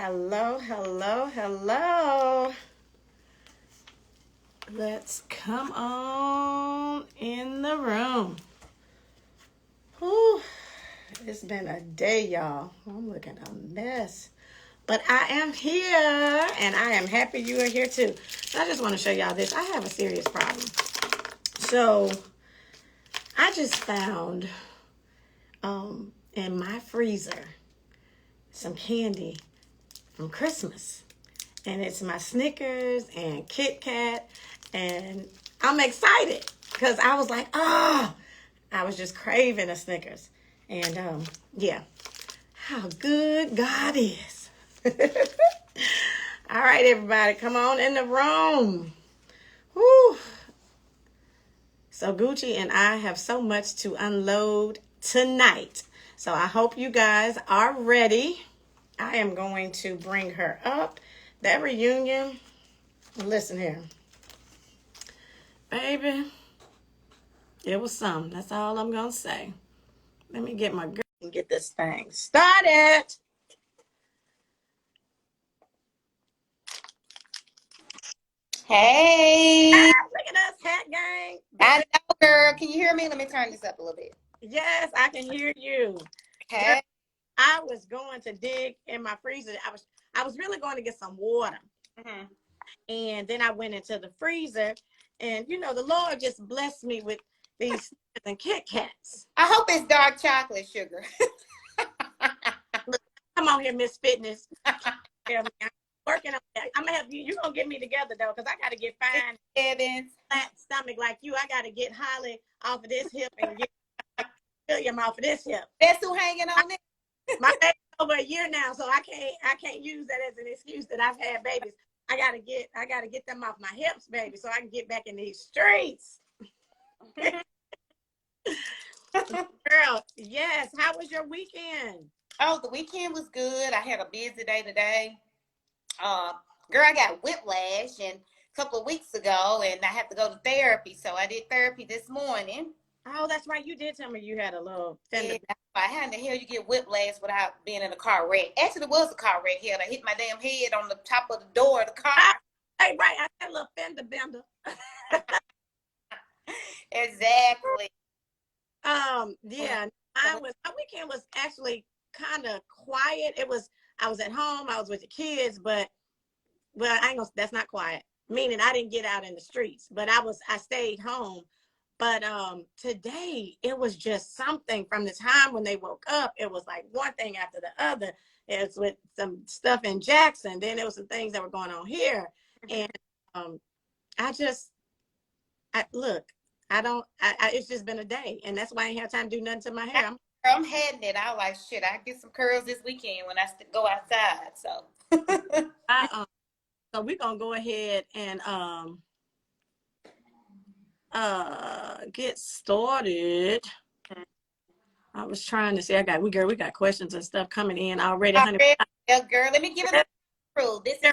Hello, hello, hello. Let's come on in the room. Whew. It's been a day, y'all. I'm looking a mess. But I am here, and I am happy you are here too. I just want to show y'all this. I have a serious problem. So, I just found in my freezer some candy from Christmas. And it's my Snickers and Kit Kat. And I'm excited because I was like, I was just craving a Snickers. And yeah, how good God is. All right, everybody, come on in the room. Whew. So Gucci and I have so much to unload tonight. So I hope you guys are ready. I am going to bring her up. That reunion, listen here. Baby, it was something. That's all I'm going to say. Let me get my girl and get this thing started. Hey, Look at us, Hat Gang. I know, girl. Can you hear me? Let me turn this up a little bit. Yes, I can hear you. Girl, Okay. I was going to dig in my freezer. I was really going to get some water. Mm-hmm. And then I went into the freezer. And, you know, the Lord just blessed me with these Snickers and Kit Kats. I hope it's dark chocolate sugar. Look, come on here, Miss Fitness. I'm working on that. I'm gonna have you. You're gonna get me together though, because I gotta get fine, Evans. flat stomach like you. I gotta get Holly off of this hip and get William off of this hip. That's who hanging on it. My baby's over a year now, so I can't use that as an excuse that I've had babies. I gotta get them off my hips, baby, so I can get back in these streets. Girl, yes. How was your weekend? Oh, the weekend was good. I had a busy day today. Girl, I got whiplash and a couple of weeks ago, and I have to go to therapy. So I did therapy this morning. Oh, that's right. You did tell me you had a little fender. Yeah, how in the hell you get whiplash without being in a car wreck? Actually, it was a car wreck here. I hit my damn head on the top of the door of the car. Hey, right. I had a little fender bender. Exactly. Yeah. My weekend was actually kind of quiet. I was at home, I was with the kids, but well, I ain't gonna, that's not quiet. Meaning I didn't get out in the streets, but I stayed home. But today it was just something from the time when they woke up. It was like one thing after the other. It's with some stuff in Jackson. Then there was some things that were going on here. And I just look, it's just been a day, and that's why I ain't have time to do nothing to my hair. I'm heading it. I was like, shit, I get some curls this weekend when I go outside. So, So we're gonna go ahead and get started. I was trying to see. We got questions and stuff coming in already, honey. Yeah, girl, let me give it a through. This is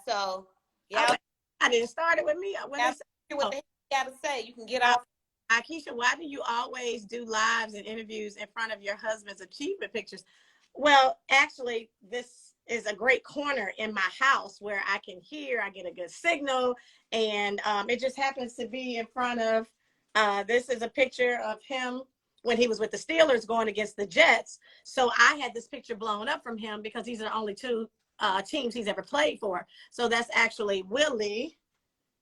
so yeah. I didn't start it with me. What the hell you gotta say? You can get off. Aikisha, why do you always do lives and interviews in front of your husband's achievement pictures? Well, actually, this is a great corner in my house where I can hear, I get a good signal, and it just happens to be in front of, this is a picture of him when he was with the Steelers going against the Jets. So I had this picture blown up from him because these are the only two teams he's ever played for. So that's actually Willie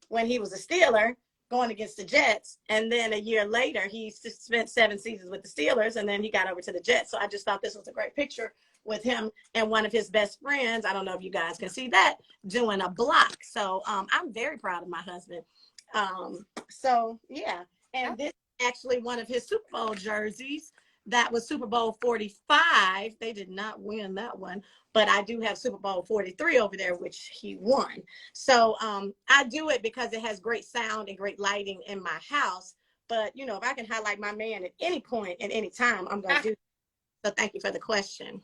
when he was a Steeler going against the Jets. And then a year later, he spent 7 seasons with the Steelers, and then he got over to the Jets. So I just thought this was a great picture with him and one of his best friends. I don't know if you guys can see that, doing a block. So I'm very proud of my husband. So yeah, and this is actually one of his Super Bowl jerseys. That was Super Bowl 45. They did not win that one, but I do have Super Bowl 43 over there, which he won. So I do it because it has great sound and great lighting in my house. But, you know, if I can highlight my man at any point and any time, I'm going to do it. So thank you for the question.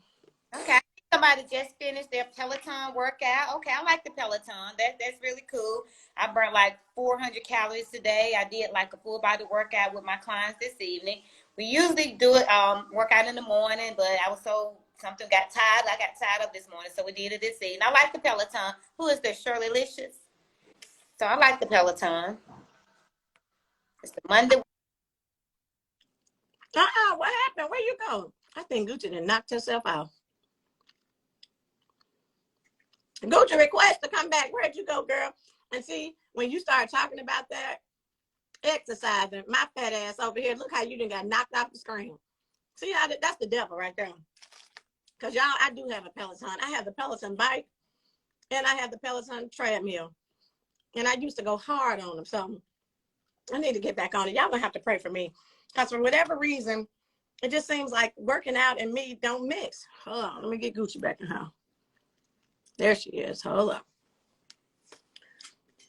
Okay. Somebody just finished their Peloton workout. Okay, I like the Peloton. That's really cool. I burnt like 400 calories today. I did like a full body workout with my clients this evening. We usually do it workout in the morning, but I was so something got tired. I got tired of this morning, so we did it this evening. I like the Peloton. Who is this? Shirley Licious. So I like the Peloton. It's the Monday. What happened? Where you go? I think Gucci done knocked herself out. Gucci request to come back. Where'd you go, girl? And see, when you start talking about that exercising, my fat ass over here, look how you done got knocked off the screen. See how that's the devil right there. Because y'all, I do have a Peloton. I have the Peloton bike and I have the Peloton treadmill. And I used to go hard on them. So I need to get back on it. Y'all gonna have to pray for me. Because for whatever reason, it just seems like working out and me don't mix. Hold on, let me get Gucci back in here. There she is. Hold up.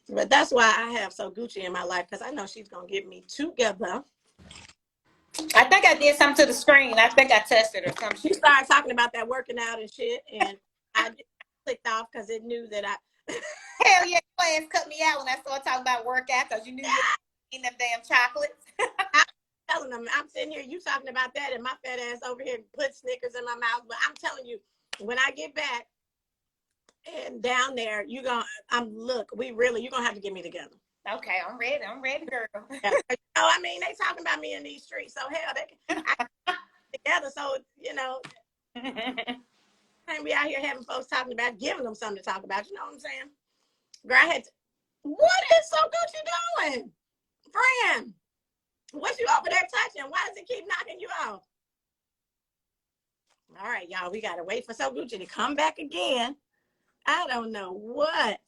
But that's why I have SoGucci in my life, because I know she's gonna get me together. I think I did something to the screen. I think I touched it or something. She started talking about that working out and shit, and I just clicked off because it knew that I. Hell yeah, your ass cut me out when I started talking about workout because you knew you were eating them damn chocolates. I'm telling them, I'm sitting here, you talking about that, and my fat ass over here put Snickers in my mouth. But I'm telling you, when I get back and down there, you're gonna have to get me together. Okay, I'm ready, girl. Yeah. I mean, they talking about me in these streets, so hell, I together. So can't be out here having folks talking about giving them something to talk about. You know what I'm saying? Girl, what is SoGucci doing, friend? What you over there touching? Why does it keep knocking you off? All right, y'all, we gotta wait for SoGucci to come back again. I don't know what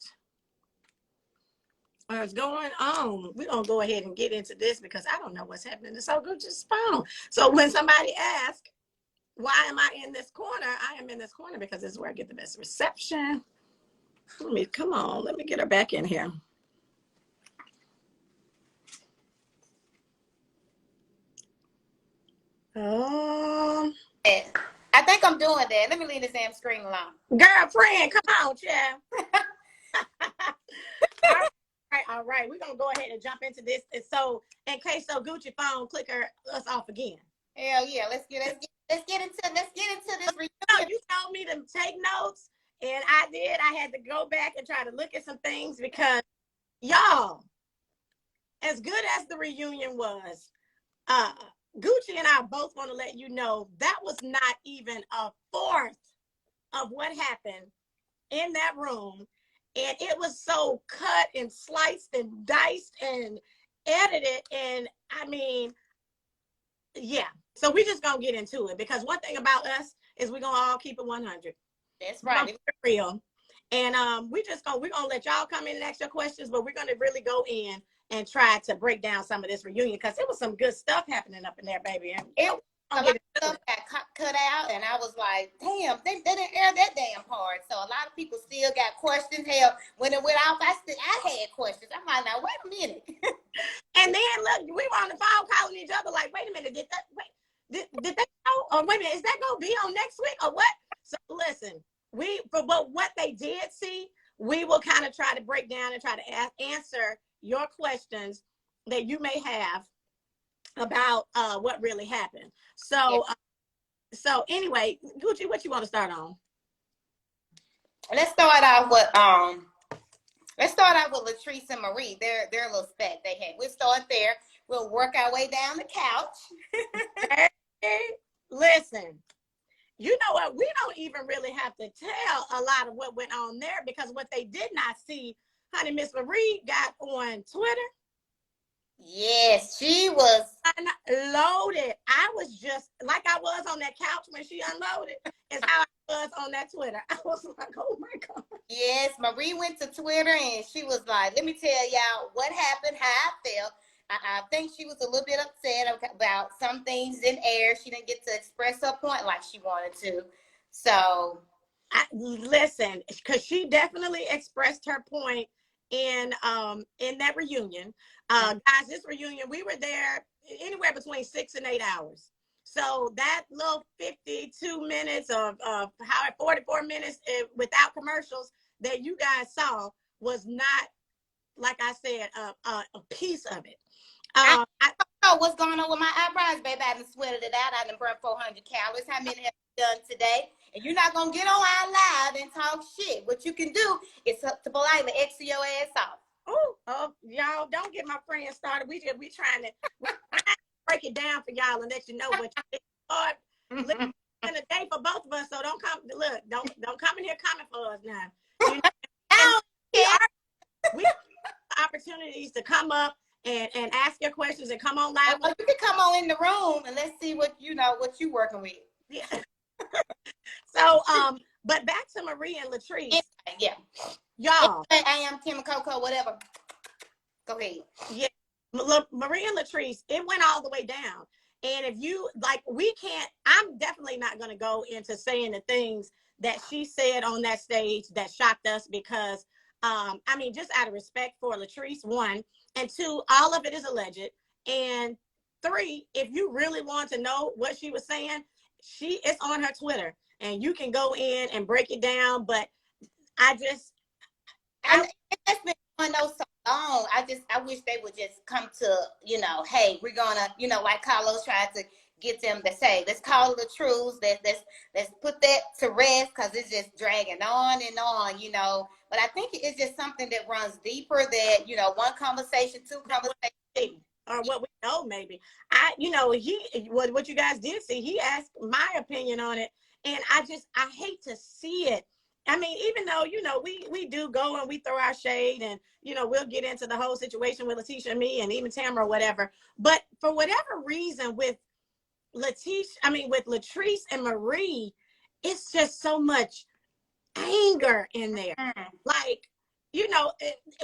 is going on. We're gonna go ahead and get into this because I don't know what's happening to SoGucci's phone. So when somebody asks, why am I in this corner? I am in this corner because this is where I get the best reception. Let me get her back in here. I think I'm doing that. Let me leave this damn screen alone. Girlfriend, come on, child. All right. We're gonna go ahead and jump into this. And so, in case SoGucci phone clicker us off again. Hell yeah, let's get into this reunion. You told me to take notes, and I did. I had to go back and try to look at some things because y'all, as good as the reunion was, Gucci and I both want to let you know that was not even a fourth of what happened in that room. And it was so cut and sliced and diced and edited. And I mean, yeah. So we just gonna get into it because one thing about us is we're gonna all keep it 100. That's right. Real. And we're gonna let y'all come in and ask your questions, but we're gonna really go in and try to break down some of this reunion because it was some good stuff happening up in there, baby. And a lot of stuff got cut out, and I was like, damn, they didn't air that damn part. So a lot of people still got questions. Hell, when it went off, I had questions. I'm like, now wait a minute. And then look, we were on the phone calling each other like, wait a minute, did they know? Or wait a minute, is that gonna be on next week or what? So listen, what they did see, we will kind of try to break down and try to answer your questions that you may have about what really happened. So so anyway, Gucci, what you want to start on? Let's start out with Latrice and Marie. Their little spat they had. We'll start there. We'll work our way down the couch. Hey, listen, you know what? We don't even really have to tell a lot of what went on there because what they did not see, honey, Miss Marie got on Twitter. Yes, she was unloaded. I was just like I was on that couch when she unloaded. Is how I was on that Twitter. I was like, oh my God. Yes, Marie went to Twitter and she was like, let me tell y'all what happened, how I felt. I think she was a little bit upset about some things in air. She didn't get to express her point like she wanted to. So listen, because she definitely expressed her point in that reunion. Guys, this reunion, we were there anywhere between 6 and 8 hours. So that little 52 minutes of 44 minutes without commercials that you guys saw was not, like I said, a piece of it. I don't know what's going on with my eyebrows, baby. I done sweated it out. I done burned 400 calories. How many have you done today? and you're not gonna get on our live and talk shit. What you can do is to politely exit your ass off. Oh, y'all don't get my friends started. We trying to break it down for y'all and let you know what you are living in a day for both of us. So don't come. Look, don't come in here coming for us now. You know, we have opportunities to come up and ask your questions and come on live. Well, you can come on in the room and let's see what you working with. Yeah. So but back to Marie and Latrice. Yeah. Y'all. I am Kim and Coco, whatever. Go ahead. Yeah. Marie and Latrice, it went all the way down. And if you like, I'm definitely not going to go into saying the things that she said on that stage that shocked us because, I mean, just out of respect for Latrice, one, and two, all of it is alleged. And three, if you really want to know what she was saying, it's on her Twitter and you can go in and break it down. But it's been on those so long. I wish they would just come to, hey, we're gonna, like Carlos tried to get them to say, let's call it the truth. Let's put that to rest because it's just dragging on and on, But I think it's just something that runs deeper that, one conversation, two conversations. Or what we know, maybe. What you guys did see, he asked my opinion on it. And I hate to see it. I mean, even though, we do go and we throw our shade and, we'll get into the whole situation with Letitia and me and even Tamara or whatever. But for whatever reason with Latrice and Marie, it's just so much anger in there. Like,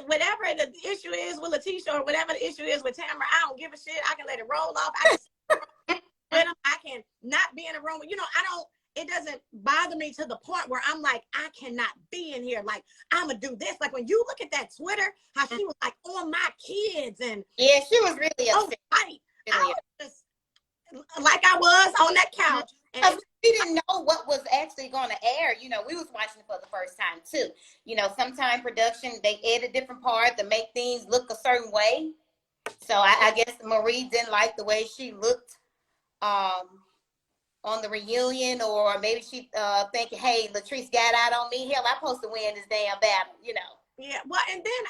whatever the issue is with Letitia or whatever the issue is with Tamara, I don't give a shit. I can let it roll off. I can not be in a room. It doesn't bother me to the point where I'm like, I cannot be in here. Like, I'm going to do this. Like, when you look at that Twitter, how she was like on my kids. And yeah, she was really upset. I was just like I was on that couch. And we didn't know what was actually going to air. We was watching it for the first time, too. Sometimes production, they edit different parts to make things look a certain way. So I guess Marie didn't like the way she looked on the reunion, or maybe she thinking, hey, Latrice got out on me. Hell, I'm supposed to win this damn battle, Yeah, well, and then,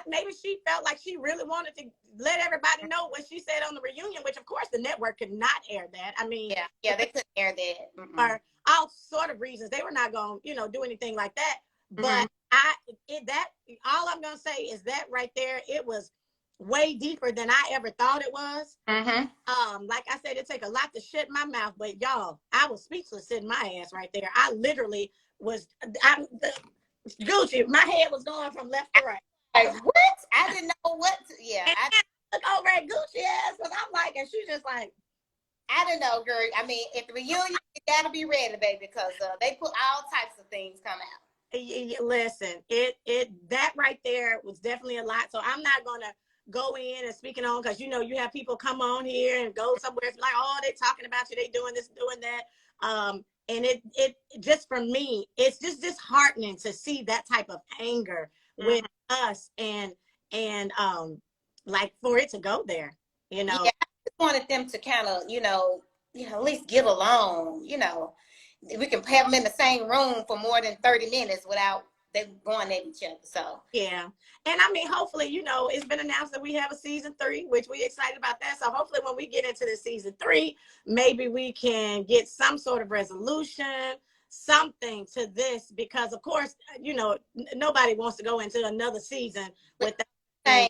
maybe she felt like she really wanted to let everybody know what she said on the reunion, which, of course, the network could not air that. I mean, yeah, they couldn't air that. For all sort of reasons. They were not going to, do anything like that. But all I'm going to say is that right there, it was way deeper than I ever thought it was. Like I said, it take a lot to shut my mouth, but y'all, I was speechless sitting my ass right there. I literally was, Gucci, my head was going from left to right. Like, what? I didn't know what to, I look over at Gucci ass, because I'm like, and she's just like, I don't know, girl. I mean, at the reunion, you gotta be ready, baby, because they put all types of things come out. Listen, that right there was definitely a lot. So I'm not gonna go in and speaking on, because you have people come on here and go somewhere like, oh, they talking about you, they doing this, doing that. And it just, for me, it's just disheartening to see that type of anger with us and like for it to go there, Yeah, I just wanted them to kind of, at least get along, we can have them in the same room for more than 30 minutes without them going at each other. So yeah. And I mean, hopefully, it's been announced that we have a season 3, which we're excited about that. So hopefully when we get into the season 3, maybe we can get some sort of resolution, something to this, because of course, nobody wants to go into another season with that,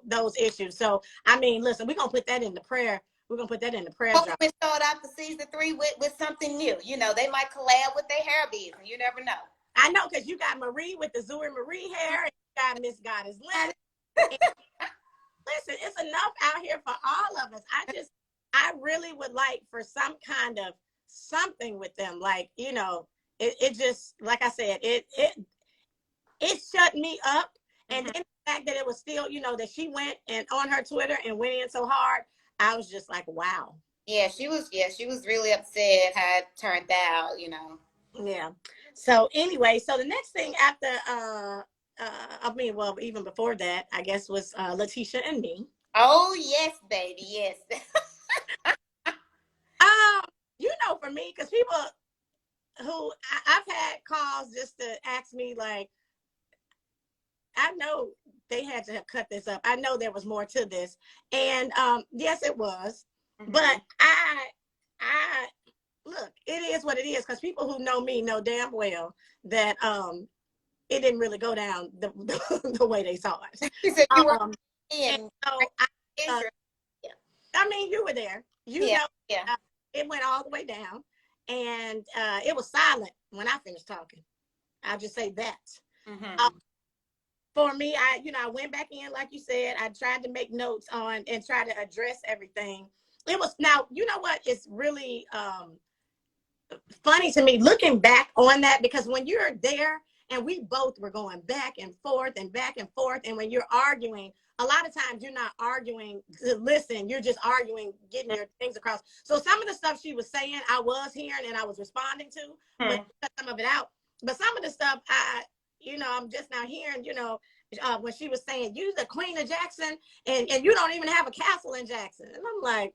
those issues. So, I mean, listen, we're going to put that in the prayer. We're going to put that in the prayer. Hopefully we start out the season 3 with something new. They might collab with their hair business. You never know. I know, because you got Marie with the Zuri Marie hair, and you got Miss Goddess Lynn. Listen, it's enough out here for all of us. I really would like for some kind of something with them. Like, it just, like I said, it shut me up. And then the fact that it was still, that she went and on her Twitter and went in so hard, I was just like, wow. Yeah, she was really upset how it turned out, Yeah. So anyway, so the next thing after, even before that, I guess, was Letitia and me. Oh yes, baby, yes. for me, because people who I've had calls just to ask me, like, I know they had to have cut this up. I know there was more to this. And yes, it was. Mm-hmm. But I look, it is what it is, because people who know me know damn well that it didn't really go down the way they saw it. You said you were in. So I mean, you were there. You know, it went all the way down, and it was silent when I finished talking. I'll just say that. Mm-hmm. For me, I went back in, like you said. I tried to make notes on and try to address everything. It was, now, you know what? It's really funny to me looking back on that, because when you're there and we both were going back and forth, and when you're arguing, a lot of times you're not arguing to listen, you're just arguing, getting your things across. So some of the stuff she was saying, I was hearing and I was responding to, but cut some of it out. But some of the stuff I'm just now hearing, when she was saying, you the Queen of Jackson, and you don't even have a castle in Jackson. And I'm like,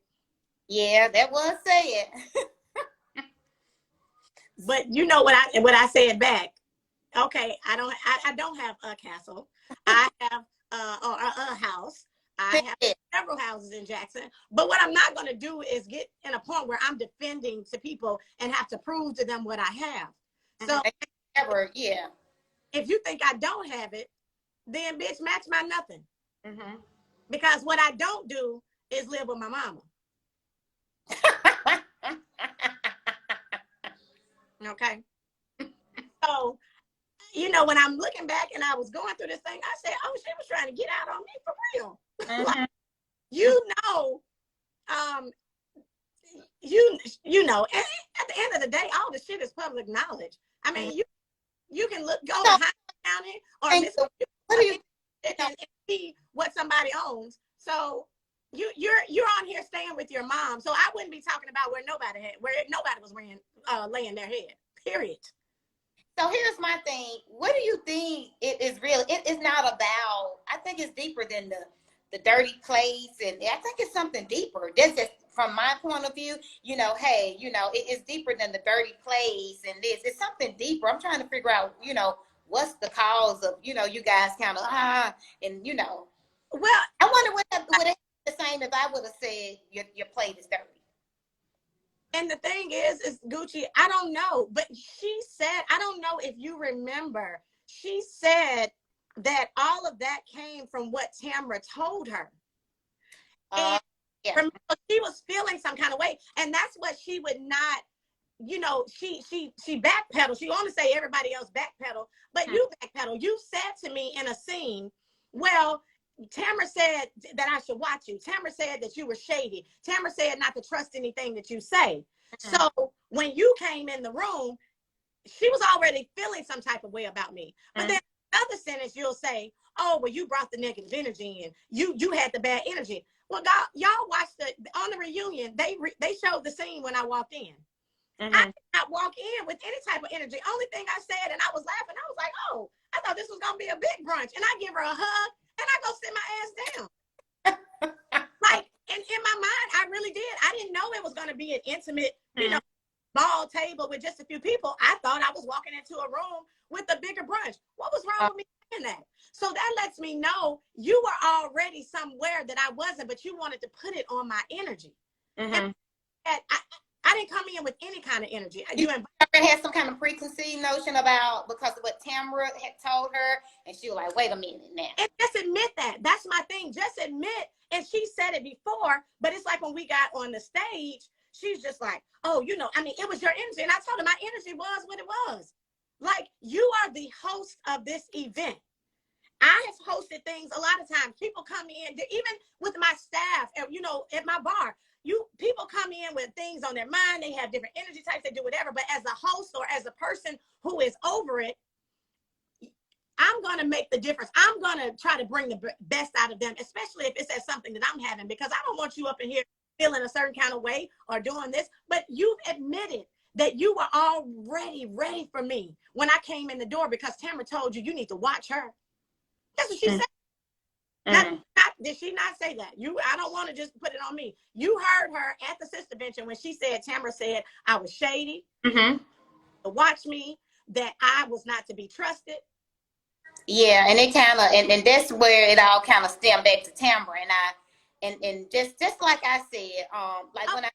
yeah, that was said. But you know what I said back? Okay, I don't have a castle. I have a house. I have several houses in Jackson. But what I'm not going to do is get in a point where I'm defending to people and have to prove to them what I have. So if you think I don't have it, then bitch, match my nothing. Mm-hmm. Because what I don't do is live with my mama. Okay. So, when I'm looking back and I was going through this thing, I said, oh, she was trying to get out on me for real. Mm-hmm. Like, and at the end of the day, all the shit is public knowledge. I mean, you can go to Howard County or and see what somebody owns. So you're on here staying with your mom. So I wouldn't be talking about where nobody was laying their head. Period. So here's my thing. What do you think it is real? It is not about, I think it's deeper than the dirty place. And I think it's something deeper. That's just from my point of view, it's deeper than the dirty place. And it's something deeper. I'm trying to figure out, what's the cause of, you guys kind of, well, I wonder what it would have been the same if I would have said your plate is dirty. And the thing is Gucci, I don't know, but she said, I don't know if you remember, she said that all of that came from what Tamra told her. And remember, she was feeling some kind of way. And that's what she would not, she backpedaled. She want to say everybody else backpedal, but you backpedal. You said to me in a scene, well, Tamra said that I should watch you. Tamra said that you were shady. Tamra said not to trust anything that you say. Mm-hmm. So when you came in the room, she was already feeling some type of way about me. But then another sentence you'll say, oh, well, you brought the negative energy in. You had the bad energy. Well, God, y'all watched on the reunion, they showed the scene when I walked in. Mm-hmm. I did not walk in with any type of energy. Only thing I said, and I was laughing, I was like, oh, I thought this was going to be a big brunch. And I give her a hug. And I go sit my ass down. Like, and in my mind, I really did. I didn't know it was going to be an intimate, ball table with just a few people. I thought I was walking into a room with a bigger brunch. What was wrong with me doing that? So that lets me know you were already somewhere that I wasn't, but you wanted to put it on my energy. Mm-hmm. And I didn't come in with any kind of energy. You had some kind of preconceived notion about because of what Tamra had told her, and she was like, wait a minute now. And just admit that. That's my thing. Just admit. And she said it before, but it's like when we got on the stage, she's just like, oh, it was your energy. And I told her my energy was what it was. Like, you are the host of this event. I have hosted things a lot of times. People come in, even with my staff, at my bar. People come in with things on their mind. They have different energy types. They do whatever. But as a host or as a person who is over it, I'm going to make the difference. I'm going to try to bring the best out of them, especially if it's at something that I'm having, because I don't want you up in here feeling a certain kind of way or doing this. But you've admitted that you were already ready for me when I came in the door, because Tamra told you need to watch her. That's what she said. Not did she not say that? I don't want to just put it on me. You heard her at the sister bench when she said, Tamara said I was shady, Mm-hmm. to watch me, that I was not to be trusted. Yeah, and it kind of, and that's where it all kind of stemmed back to Tamara and I, and just like I said, like when I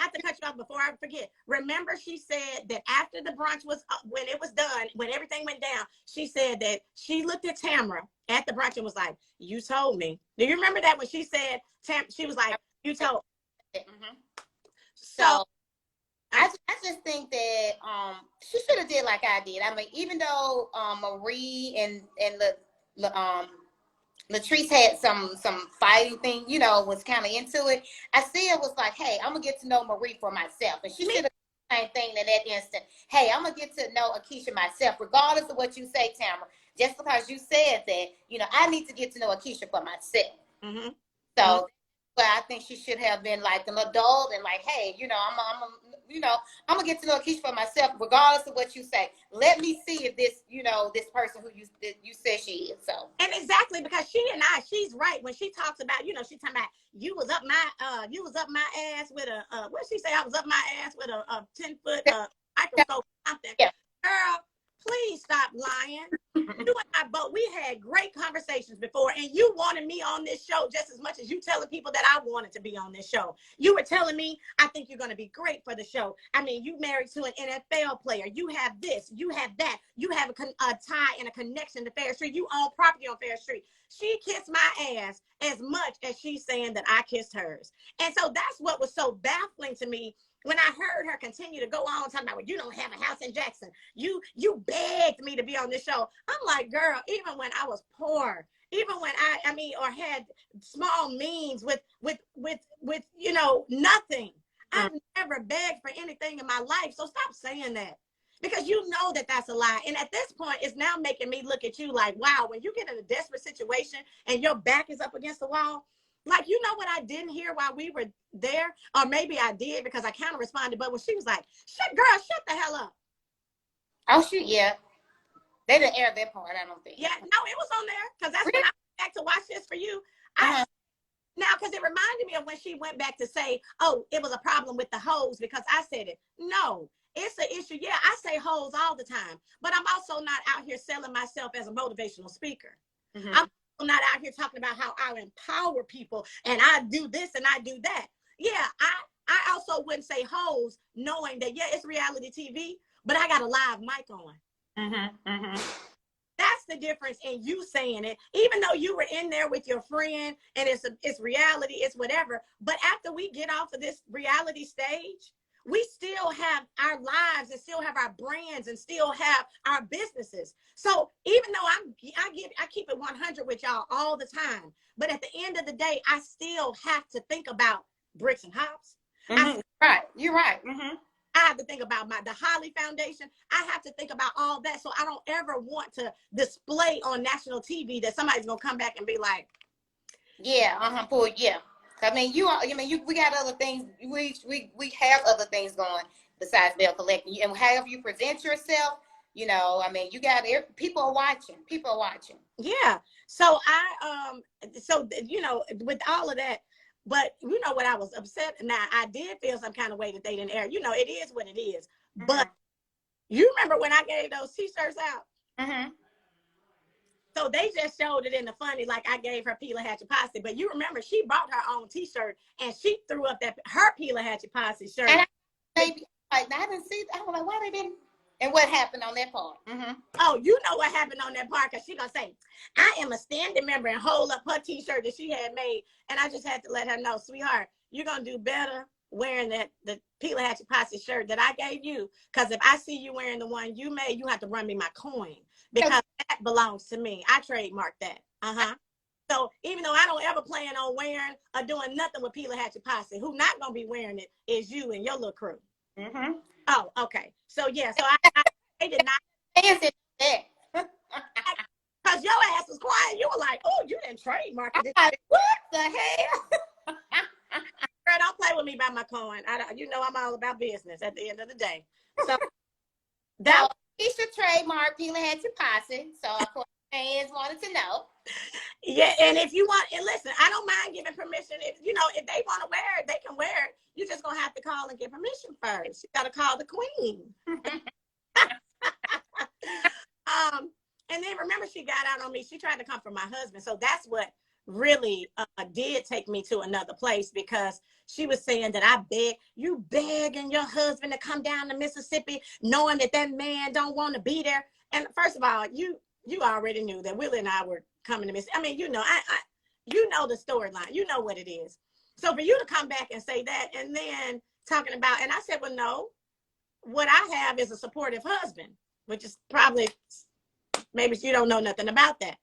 have to cut you off before I forget. Remember, she said that after the brunch was, when it was done, when everything went down, she said that she looked at Tamara at the brunch and was like, "You told me." Do you remember that when she said, she was like, "You told." Mm-hmm. So I just think that she should have did like I did. I mean, even though Marie and Latrice had some fighting thing, you know, was kind of into it. I still was like, hey, I'm gonna get to know Marie for myself, and she should have done the same thing in that instant. Hey, I'm gonna get to know Aikisha myself, regardless of what you say, Tamara. Just because you said that, you know, I need to get to know Aikisha for myself. mm-hmm. So, but I think she should have been like an adult and like, hey, you know, I'm gonna get to know Keisha for myself, regardless of what you say. Let me see if this, you know, this person who you say she is. So, and exactly, because she's right when she talks about, you know, she talking about you was up my ass with a what did she say? I was up my ass with a 10-foot microscope or something. Yeah. Girl, please stop lying. You and I both, we had great conversations before, and you wanted me on this show just as much as you telling people that I wanted to be on this show. You were telling me, I think you're going to be great for the show. I mean, you married to an NFL player. You have this, you have that. You have a tie and a connection to Fair Street. You own property on Fair Street. She kissed my ass as much as she's saying that I kissed hers. And so that's what was so baffling to me when I heard her continue to go on talking about, well, you don't have a house in Jackson. You begged me to be on this show. I'm like, girl, even when I was poor, even when I mean, or had small means with you know, nothing. I've never begged for anything in my life. So stop saying that, because you know that that's a lie. And at this point, it's now making me look at you like, wow, when you get in a desperate situation and your back is up against the wall, like, you know what I didn't hear while we were there? Or maybe I did because I kind of responded. But when she was like, shut the hell up. oh shoot, yeah, they didn't air that part. I don't think. Yeah, no, it was on there, because that's really? when I went back to watch this for you. Now, because it reminded me of when she went back to say, oh, it was a problem with the hoes because I said it. No, it's an issue. Yeah, I say hoes all the time, but I'm also not out here selling myself as a motivational speaker. I'm not out here talking about how I empower people and I do this and I do that. Yeah, I also wouldn't say hoes, knowing that, yeah, it's reality TV, but I got a live mic on. That's the difference in you saying it, even though you were in there with your friend and it's reality, it's whatever. But after we get off of this reality stage, we still have our lives and still have our brands and still have our businesses. So even though I keep it 100 with y'all all the time, but at the end of the day, I still have to think about bricks and hops. Right, you're right. I have to think about the Holly Foundation. I have to think about all that. So I don't ever want to display on national TV that somebody's going to come back and be like, yeah, yeah. I mean, we got other things. We have other things going besides Bell Collecting. And however you present yourself, you know, I mean, you got people are watching. People are watching. Yeah. So you know, with all of that, but you know what, I was upset. Now I did feel some kind of way that they didn't air. You know, it is what it is. But you remember when I gave those T-shirts out? So they just showed it in the funny, like I gave her Pila Hatchet Posse. But you remember, she bought her own T-shirt and she threw up her Pila Hatchet Posse shirt. And I didn't see. I was like, why they didn't? And what happened on that part? Oh, you know what happened on that part, because she gonna say, I am a standing member, and hold up her T-shirt that she had made. And I just had to let her know, sweetheart, you're gonna do better wearing the Pila Hatchet Posse shirt that I gave you. Because if I see you wearing the one you made, you have to run me my coin, because that belongs to me. I trademarked that. So even though I don't ever plan on wearing or doing nothing with Pila Hatchet Posse, who not gonna be wearing it is you and your little crew. Oh, okay. So yeah, so I did not. Because your ass was quiet. You were like, oh, you didn't trademark it. Like, what the hell? Girl, don't play with me by my coin. You know I'm all about business at the end of the day. So that Keisha trademark Pila Hatchet Posse. So of course fans wanted to know. Yeah, and if you want, and listen, I don't mind giving permission. If you know, if they want to wear it, they can wear it. You're just gonna have to call and get permission first. You gotta call the queen. um, and then remember, she got out on me. She tried to come for my husband, so that's what really did take me to another place, because she was saying that I beg you, begging your husband to come down to Mississippi, knowing that that man don't want to be there. And first of all, you already knew that Willie and I were coming to Mississippi. I mean, you know, I you know the storyline. You know what it is. So for you to come back and say that, and then talking about, and I said, well, no, what I have is a supportive husband, which is probably, maybe you don't know nothing about that.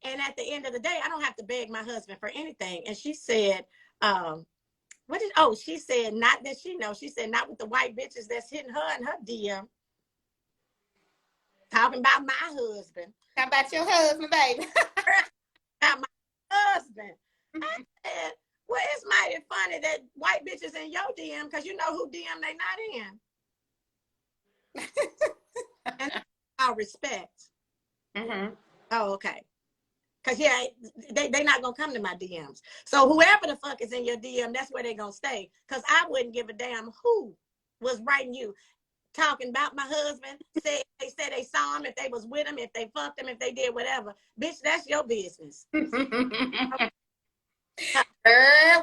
And at the end of the day, I don't have to beg my husband for anything. And she said, she said, not that she knows, she said, not with the white bitches that's hitting her and her DM. Talking about my husband. How about your husband, baby? About my husband. I said, well, it's mighty funny that white bitches in your DM, because you know who DM they not in. And all respect. Mm-hmm. Oh, okay. Because, yeah, they not going to come to my DMs. So whoever the fuck is in your DM, that's where they going to stay. Because I wouldn't give a damn who was writing you, talking about my husband. They said they saw him, if they was with him, if they fucked him, if they did whatever. Bitch, that's your business. Girl,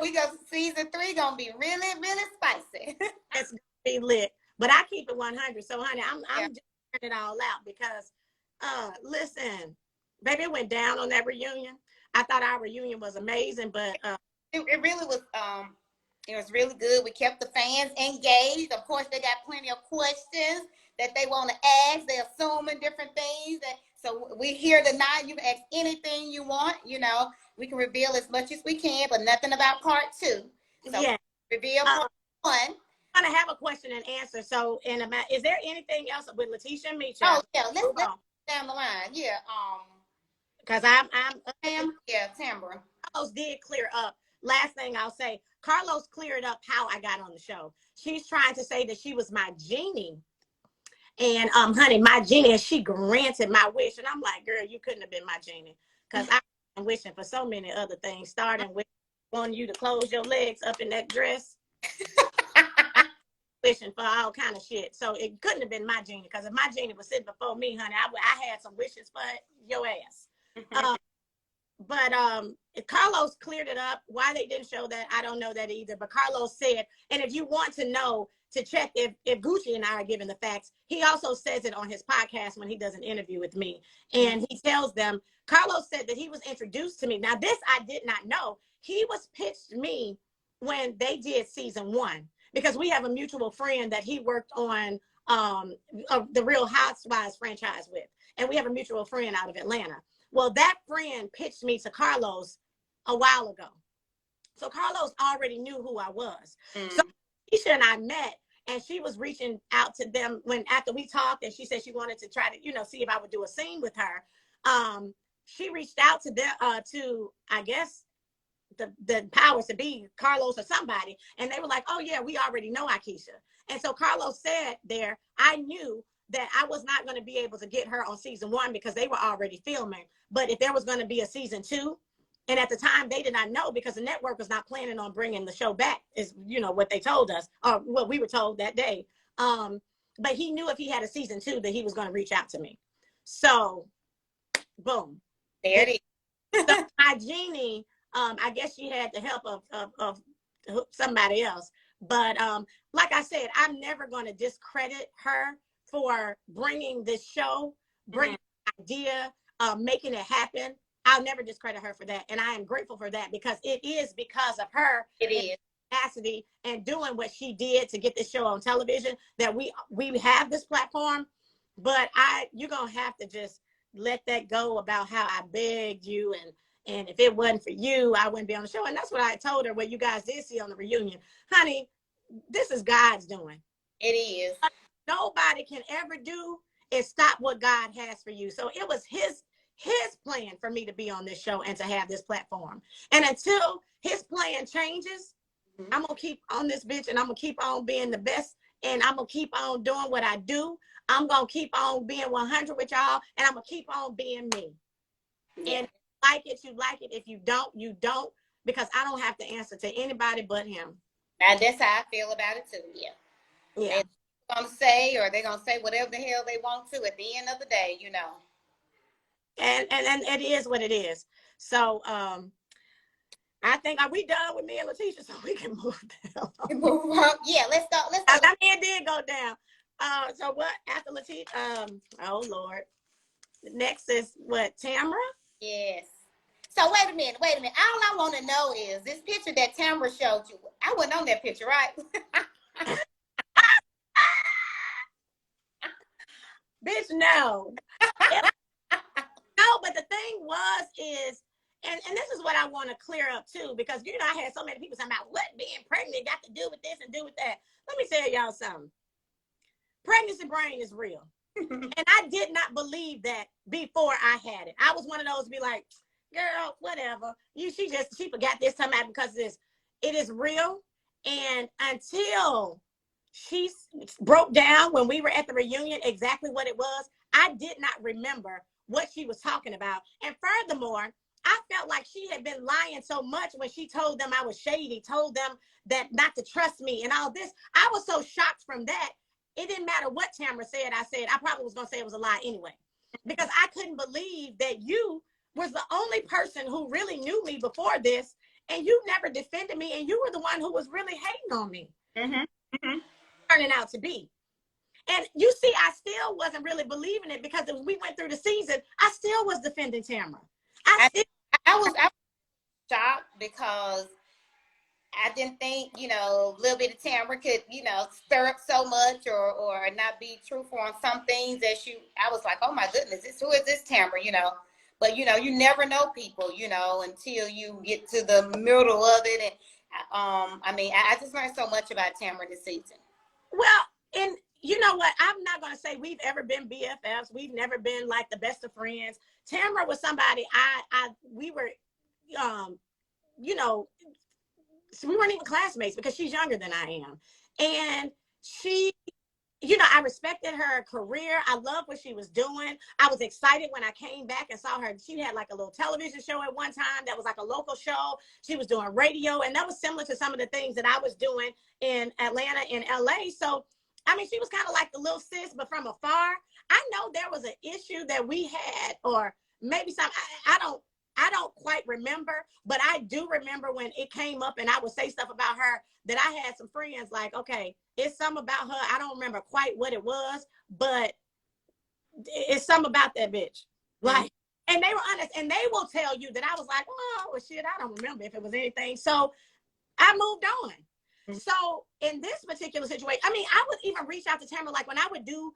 we go season 3 gonna be really, really spicy. It's gonna be lit. But I keep it 100. So, honey, I'm just turning it all out because, listen, baby, it went down on that reunion. I thought our reunion was amazing, but it really was. It was really good. We kept the fans engaged. Of course, they got plenty of questions that they want to ask. They're assuming different things. So we're here tonight. You can ask anything you want. You know, we can reveal as much as we can, but nothing about part 2. So yeah, reveal part 1. I'm gonna have a question and answer. So, is there anything else with Letitia and Misha? Oh yeah, let's down the line. Yeah. Because I'm Tambra. Carlos did clear up. Last thing I'll say, Carlos cleared up how I got on the show. She's trying to say that she was my genie. And honey, my genie, and she granted my wish. And I'm like, girl, you couldn't have been my genie. Because I've been wishing for so many other things, starting with wanting you to close your legs up in that dress. Wishing for all kind of shit. So it couldn't have been my genie. Because if my genie was sitting before me, honey, I had some wishes for your ass. But Carlos cleared it up. Why they didn't show that, I don't know that either. But Carlos said, and if you want to know, to check if Gucci and I are giving the facts, he also says it on his podcast when he does an interview with me. And he tells them, Carlos said that he was introduced to me. Now, this I did not know. He was pitched me when they did season 1, because we have a mutual friend that he worked on the Real Housewives franchise with. And we have a mutual friend out of Atlanta. Well, that friend pitched me to Carlos a while ago. So Carlos already knew who I was. So Keisha and I met, and she was reaching out to them after we talked, and she said she wanted to try to, see if I would do a scene with her. She reached out to them, to, I guess, the powers to be, Carlos or somebody, and they were like, oh yeah, we already know Aikisha. And so Carlos said there, I knew that I was not going to be able to get her on season 1 because they were already filming. But if there was going to be a season 2, and at the time they did not know, because the network was not planning on bringing the show back, is what they told us, or what we were told that day. But he knew if he had a season 2 that he was going to reach out to me. So, boom. There it is. So my genie, I guess she had the help of somebody else. But like I said, I'm never going to discredit her for bringing this show, bringing the idea, making it happen. I'll never discredit her for that. And I am grateful for that, because it is because of her. It is. Capacity and doing what she did to get this show on television that we have this platform. But you're going to have to just let that go about how I begged you, and if it wasn't for you, I wouldn't be on the show. And that's what I told her, what you guys did see on the reunion. Honey, this is God's doing. It is. Nobody can ever do is stop what God has for you. So it was his plan for me to be on this show and to have this platform. And until his plan changes, I'm going to keep on this bitch, and I'm going to keep on being the best, and I'm going to keep on doing what I do. I'm going to keep on being 100 with y'all, and I'm going to keep on being me. Yeah. And if you like it, you like it. If you don't, you don't, because I don't have to answer to anybody but him. And that's how I feel about it too. Yeah. Yeah. They're gonna say, or they're gonna say whatever the hell they want to at the end of the day, you know. And it is what it is. So I think, are we done with me and Letitia so we can move down? Yeah, let's go. Let's go. I mean, it did go down. So what after Letitia? Oh Lord. Next is what, Tamara? Yes. So wait a minute, wait a minute. All I want to know is this picture that Tamara showed you. I wasn't on that picture, right? Bitch, no. No, but the thing was is, and this is what I want to clear up too, because you know I had so many people talking about what being pregnant got to do with this and do with that. Let me tell y'all something. Pregnancy brain is real. And I did not believe that before I had it. I was one of those to be like, girl, whatever. She forgot this time out because this. It is real. And until she broke down when we were at the reunion exactly what it was, I did not remember what she was talking about. And furthermore, I felt like she had been lying so much when she told them I was shady, told them that not to trust me and all this. I was so shocked from that. It didn't matter what Tamara said. I probably was going to say it was a lie anyway, because I couldn't believe that you was the only person who really knew me before this, and you never defended me, and you were the one who was really hating on me. Turning out to be. And you see, I still wasn't really believing it, because as we went through the season, I still was defending Tamara. I was shocked because I didn't think, you know, little bit of Tamara could, you know, stir up so much or not be truthful on some things that I was like, oh my goodness, who is this Tamara, you know? But, you know, you never know people, you know, until you get to the middle of it. And, I mean, I just learned so much about Tamara this season. Well, and you know what? I'm not going to say we've ever been BFFs. We've never been like the best of friends. Tamara was somebody we were, you know, so we weren't even classmates because she's younger than I am. And she, you know, I respected her career. I loved what she was doing. I was excited when I came back and saw her. She had like a little television show at one time that was like a local show. She was doing radio, and that was similar to some of the things that I was doing in Atlanta and LA. So, I mean, she was kind of like the little sis, but from afar. I know there was an issue that we had, or maybe some, I don't quite remember, but I do remember when it came up and I would say stuff about her that I had some friends like, okay, it's something about her. I don't remember quite what it was, but it's something about that bitch. Like, and they were honest, and they will tell you that I was like, oh, well, shit, I don't remember if it was anything. So I moved on. So in this particular situation, I mean, I would even reach out to Tamara, like when I would do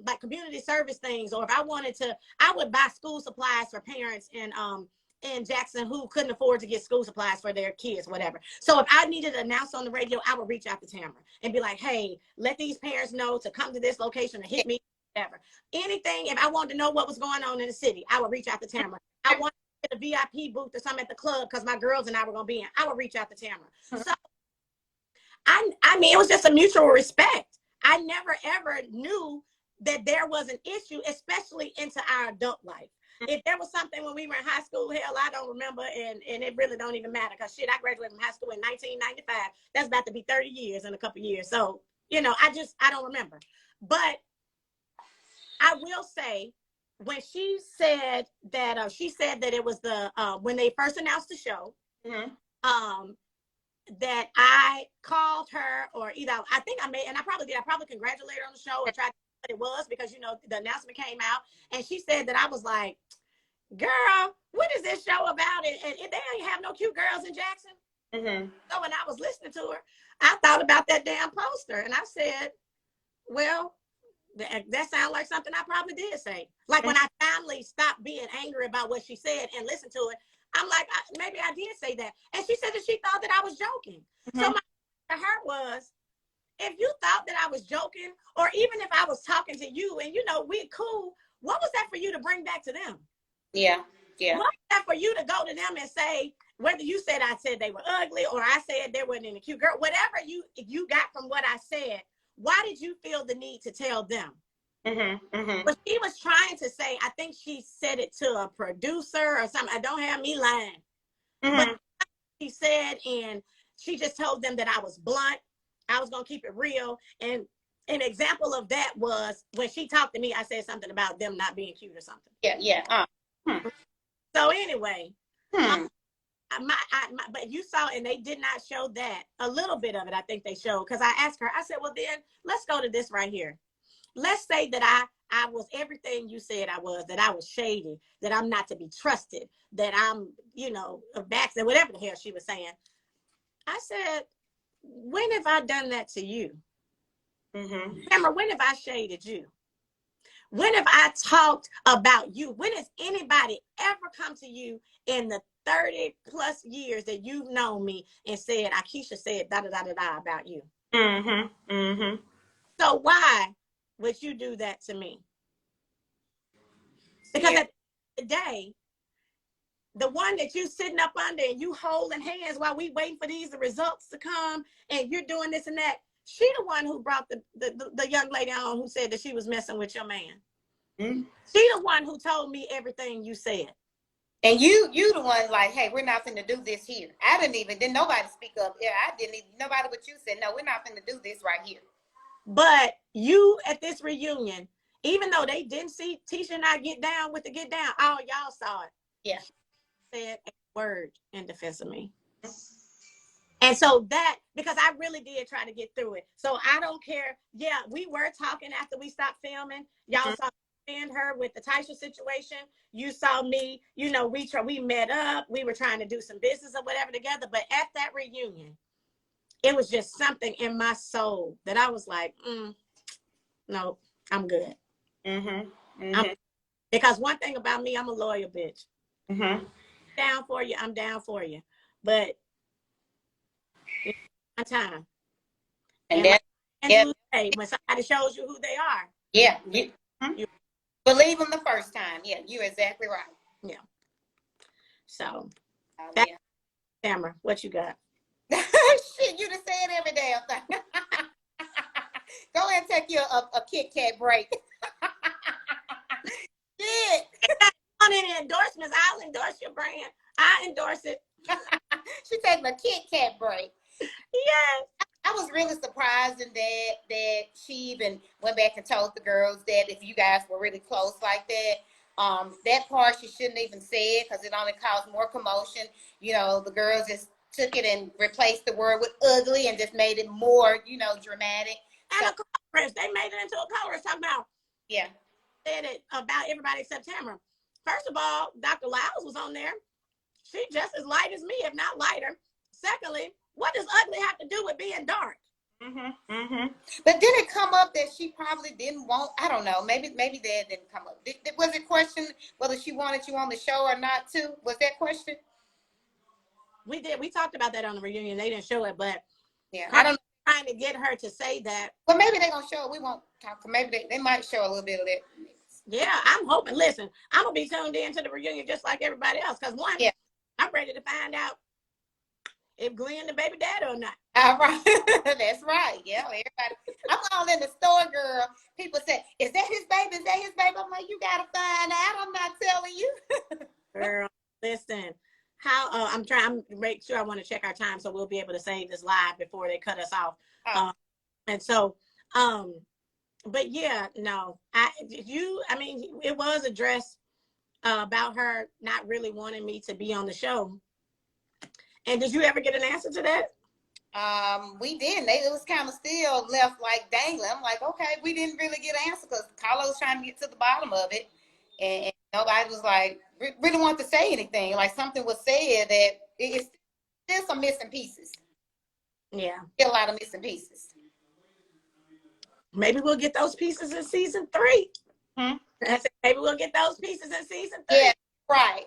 like community service things, or if I wanted to, I would buy school supplies for parents in Jackson who couldn't afford to get school supplies for their kids, whatever. So if I needed to announce on the radio, I would reach out to Tamara and be like, hey, let these parents know to come to this location or hit me, whatever. Anything, if I wanted to know what was going on in the city, I would reach out to Tamara. I wanted to get a VIP booth or something at the club because my girls and I were going to be in, I would reach out to Tamara. So I mean, it was just a mutual respect. I never ever knew that there was an issue, especially into our adult life. If there was something when we were in high school, hell, I don't remember, and it really don't even matter, because shit, I graduated from high school in 1995. That's about to be 30 years in a couple of years. So, you know, I don't remember. But I will say, when she said that it was the when they first announced the show, that I called her, or either I think I made, and I probably did. I probably congratulated her on the show or tried to what it was, because you know the announcement came out, and she said that I was like, girl, what is this show about? And they ain't have no cute girls in Jackson. So when I was listening to her, I thought about that damn poster, and I said, well, that sounds like something I probably did say. Like when I finally stopped being angry about what she said and listened to it, I'm like, maybe I did say that. And she said that she thought that I was joking. So my to her was, if you thought that I was joking, or even if I was talking to you and you know we're cool, what was that for you to bring back to them? Yeah. What was that for you to go to them and say, whether you said I said they were ugly or I said there wasn't any cute girl, whatever you got from what I said, why did you feel the need to tell them? But she was trying to say, I think she said it to a producer or something. I don't have me lying. But she said, and she just told them that I was blunt. I was going to keep it real. And an example of that was when she talked to me, I said something about them not being cute or something. Yeah. So anyway, but you saw, and they did not show that. A little bit of it, I think they showed. Because I asked her, I said, well, then let's go to this right here. Let's say that I was everything you said I was, that I was shady, that I'm not to be trusted, that I'm, a backside, whatever the hell she was saying. I said, when have I done that to you? Remember, when have I shaded you? When have I talked about you? When has anybody ever come to you in the 30 plus years that you've known me and said, Aikisha said da-da-da-da-da about you? So why would you do that to me? Because at the end of the day, the one that you sitting up under and you holding hands while we waiting for these results to come and you're doing this and that, she the one who brought the young lady on who said that she was messing with your man. She the one who told me everything you said. And you the one like, hey, we're not finna do this here. Didn't nobody speak up. Yeah, I didn't even, nobody but you said, no, we're not finna do this right here. But you at this reunion, even though they didn't see Tisha and I get down with the get down, all y'all saw it. Yeah. She said a word in defense of me. And so that, because I really did try to get through it. So I don't care. Yeah, we were talking after we stopped filming. Y'all saw me and her with the Tisha situation. You saw me, we met up. We were trying to do some business or whatever together. But at that reunion, it was just something in my soul that I was like, no, I'm good. Because one thing about me, I'm a loyal bitch. Down for you, I'm down for you. But one time. And when somebody shows you who they are. Yeah. You believe them the first time. Yeah, you're exactly right. Yeah. So, Tamara, what you got? Shit, you just say it every damn thing. Go ahead and take you a Kit Kat break. Shit. On any endorsements, I'll endorse your brand. I endorse it. She's taking a Kit Kat break. Yes. I was really surprised in that she even went back and told the girls that if you guys were really close like that, that part she shouldn't even say it because it only caused more commotion. The girls just took it and replaced the word with ugly and just made it more, dramatic. And a chorus. They made it into a chorus talking about, said it about everybody except Tamara. First of all, Dr. Lyles was on there. She's just as light as me, if not lighter. Secondly, what does ugly have to do with being dark? But did it come up that she probably didn't want? I don't know. Maybe that didn't come up. Was it questioned whether she wanted you on the show or not? Too was that question? We did. We talked about that on the reunion. They didn't show it, but I don't know. Trying to get her to say that. Well, maybe they're gonna show it. We won't talk. Maybe they might show a little bit of that. Yeah, I'm hoping. Listen, I'm gonna be tuned in to the reunion just like everybody else. Because I'm ready to find out if Glenn the baby dad or not. All right. That's right. Yeah, everybody. I'm all in the store, girl. People say, is that his baby? Is that his baby? I'm like, you gotta find out. I'm not telling you. Girl, listen. I'm trying to make sure I want to check our time so we'll be able to save this live before they cut us off. And so, but yeah, no, it was addressed about her not really wanting me to be on the show. And did you ever get an answer to that? We didn't. It was kind of still left like dangling. I'm like, okay, we didn't really get an answer because Carla was trying to get to the bottom of it, and nobody was like really want to say anything. Like something was said that it's still some missing pieces. Yeah, still a lot of missing pieces. Maybe we'll get those pieces in season 3. I said, maybe we'll get those pieces in season 3. Yeah, right.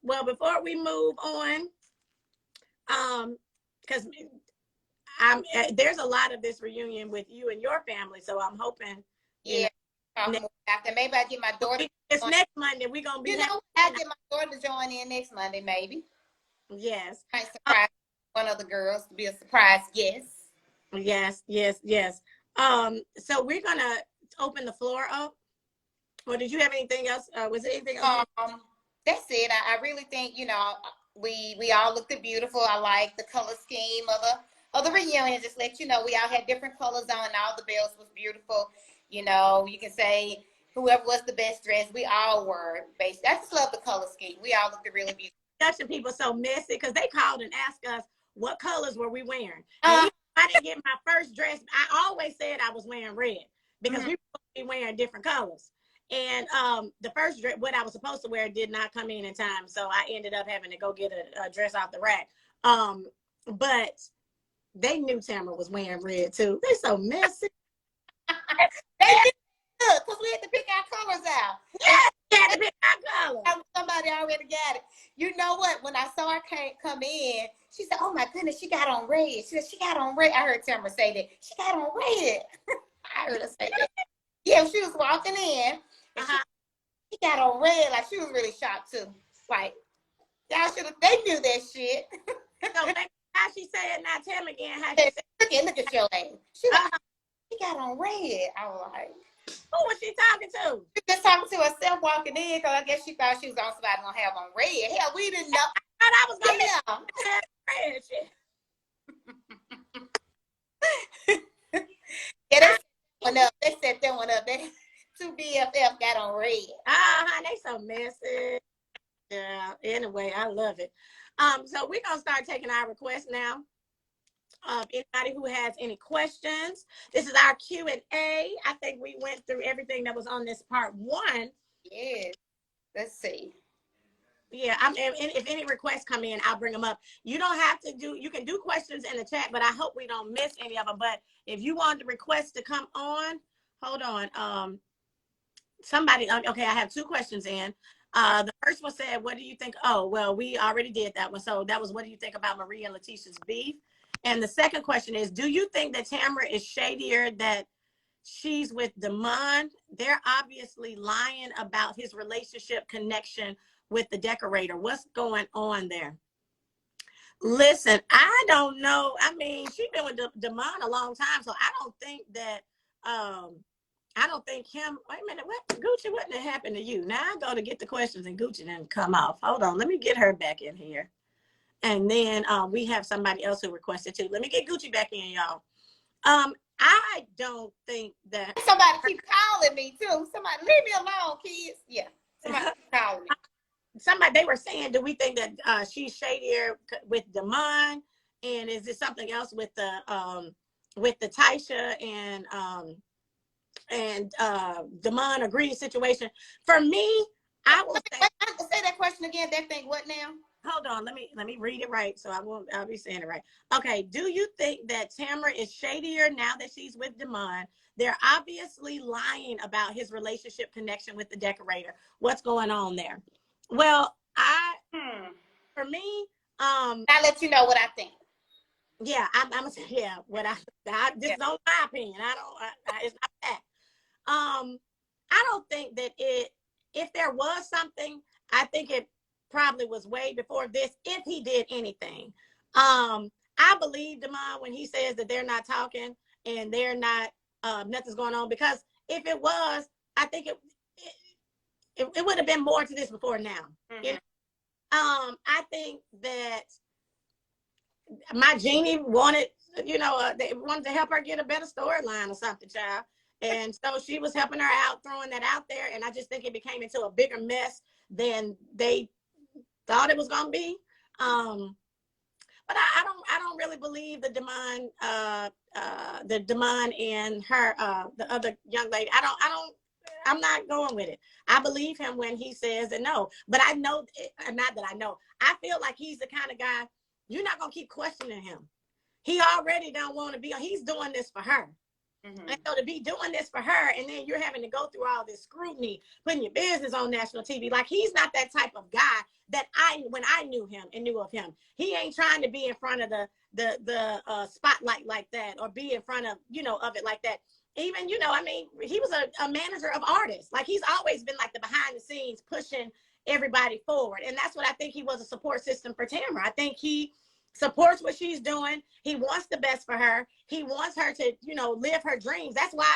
Well, before we move on, because there's a lot of this reunion with you and your family, so I'm hoping. After maybe I get my daughter. It's next Monday. We're gonna be. I get my daughter to join in next Monday, maybe. Yes. I surprise one of the girls to be a surprise. Yes. Yes. So we're gonna open the floor up? Or did you have anything else? Was there anything else? That's it. I really think, you know, we all looked beautiful. I like the color scheme of the reunion. Just let you know, we all had different colors on. All the bells was beautiful. You know, you can say whoever was the best dressed, we all were. Basically, I just love the color scheme. We all looked really beautiful. Production people so messy because they called and asked us what colors were we wearing. And I didn't get my first dress. I always said I was wearing red because we were supposed to be wearing different colors. And the first dress, what I was supposed to wear, did not come in time, so I ended up having to go get a dress off the rack. But they knew Tamara was wearing red too. They so messy. They did good because we had to pick our colors out. Yeah, we had to pick our colors. Somebody already got it. You know what? When I saw her come in, she said, "Oh my goodness, she got on red." She said, "She got on red." I heard Tamara say that. She got on red. I heard her say that. Yeah, she was walking in. She got on red, like she was really shocked too. Like, y'all should have, they knew that shit. So how she said, now tell me again how she said. Look at your lady. She got on red. I was like, who was she talking to? She was talking to herself walking in because I guess she thought she was on somebody gonna have on red. Hell, we didn't know. I thought I was gonna be red shit. Yeah, they set one up. They set that one up. They two BFF got on red. They so messy. Yeah. Anyway, I love it. So we're gonna start taking our requests now. Anybody who has any questions, this is our Q&A. I think we went through everything that was on this part 1. Yes. Let's see. Yeah, and if any requests come in, I'll bring them up. You don't have to do, you can do questions in the chat, but I hope we don't miss any of them. But if you want the request to come on, hold on. Somebody, okay, I have 2 questions in. The first one said, what do you think? Oh, well, we already did that one. So that was, what do you think about Marie and Letitia's beef? And the second question is, do you think that Tamara is shadier that she's with Damon? They're obviously lying about his relationship connection with the decorator. What's going on there? Listen, I don't know. I mean, she's been with Damon a long time, so I don't think that, I don't think him, wait a minute, what, Gucci, what happened to you? Now I go to get the questions and Gucci didn't come off. Hold on, let me get her back in here. And then we have somebody else who requested too. Let me get Gucci back in, y'all. I don't think that. Somebody keep calling me too. Somebody leave me alone, kids. Yeah, somebody keep calling me. Somebody, they were saying, do we think that she's shadier with Damon? And is this something else with the Taisha and Damon agree situation? For me, I will say that question again. That thing, what now? Hold on, let me read it right, so I'll be saying it right. Okay, do you think that Tamara is shadier now that she's with Damon? They're obviously lying about his relationship connection with the decorator. What's going on there? Well, for me, I'll let you know what I think. Yeah, I'm gonna say, yeah, this is only my opinion. It's not that. I don't think that if there was something, I think it probably was way before this, if he did anything. I believe Damon when he says that they're not talking and they're not, nothing's going on, because if it was, I think it would have been more to this before now. Mm-hmm. You know? I think that my Jeannie wanted, they wanted to help her get a better storyline or something, child. And so she was helping her out, throwing that out there. And I just think it became into a bigger mess than they thought it was going to be. But I don't really believe the Damon and her, the other young lady. I'm not going with it. I believe him when he says that no, but I know, not that I know, I feel like he's the kind of guy, you're not going to keep questioning him. He already don't want to be, he's doing this for her. Mm-hmm. And so to be doing this for her, and then you're having to go through all this scrutiny, putting your business on national TV, like he's not that type of guy that when I knew him and knew of him, he ain't trying to be in front of the spotlight like that, or be in front of, of it like that. Even, he was a manager of artists. Like he's always been like the behind the scenes pushing everybody forward. And that's what I think he was, a support system for Tamara. I think he supports what she's doing. He wants the best for her. He wants her to, live her dreams. That's why,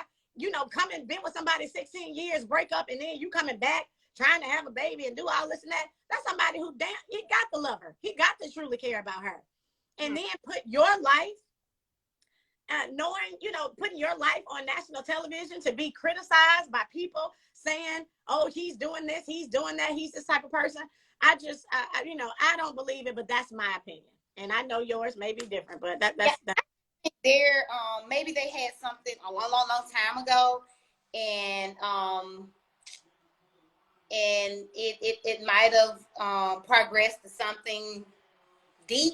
coming, been with somebody 16 years, break up, and then you coming back trying to have a baby and do all this and that. That's somebody who he got to love her. He got to truly care about her. And then put your life, putting your life on national television to be criticized by people saying, oh, he's doing this, he's doing that, he's this type of person. I don't believe it, but that's my opinion. And I know yours may be different, but that's. There, maybe they had something a long, long, long time ago, and it might have progressed to something deep,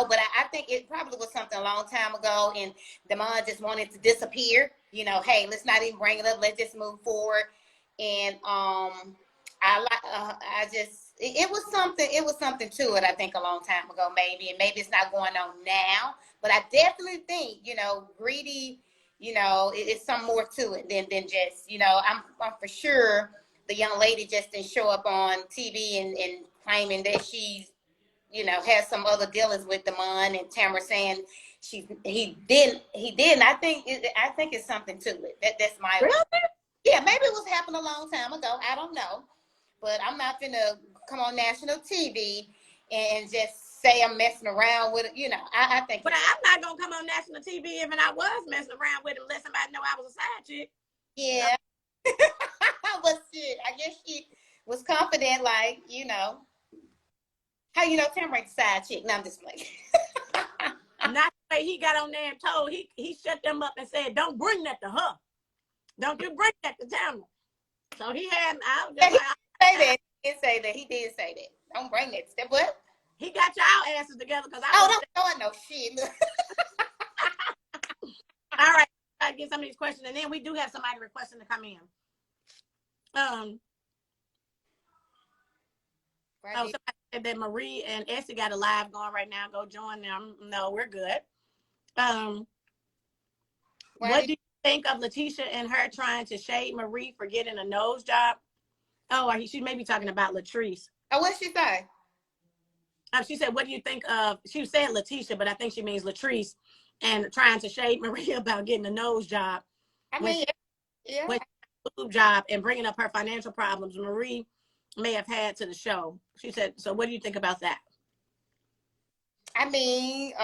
but I think it probably was something a long time ago, and the mom just wanted to disappear. Hey, let's not even bring it up. Let's just move forward. And it was something to it. I think a long time ago, maybe, and maybe it's not going on now. But I definitely think, greedy, it's some more to it than just, I'm for sure the young lady just didn't show up on TV and claiming that she's, has some other dealings with the man, and Tamara saying he didn't. I think it's something to it. That's my really? Yeah, maybe it was happening a long time ago. I don't know, but I'm not gonna come on national TV and just say I'm messing around with it. I think. But I'm not gonna come on national TV even I was messing around with him, let somebody know I was a side chick. Yeah, but shit, I guess she was confident, like how Tamara ain't the side chick. No, I'm just playing. Not the way he got on there and told he shut them up and said, "Don't bring that to her. Don't you bring that to Tamara." So he had out. Yeah, he did say that. He did say that. Don't bring that step. What? He got y'all asses together because I don't know shit. All right, I get some of these questions, and then we do have somebody requesting to come in. Somebody said that Marie and Essie got a live going right now. Go join them. No, we're good. What do you think of Letitia and her trying to shade Marie for getting a nose job? Oh, she may be talking about Latrice. Oh, what'd she say? She said, what do you think of, she said Letitia, but I think she means Latrice, and trying to shade Marie about getting a nose job. I mean, when job and bringing up her financial problems Marie may have had to the show. She said, so what do you think about that? I mean,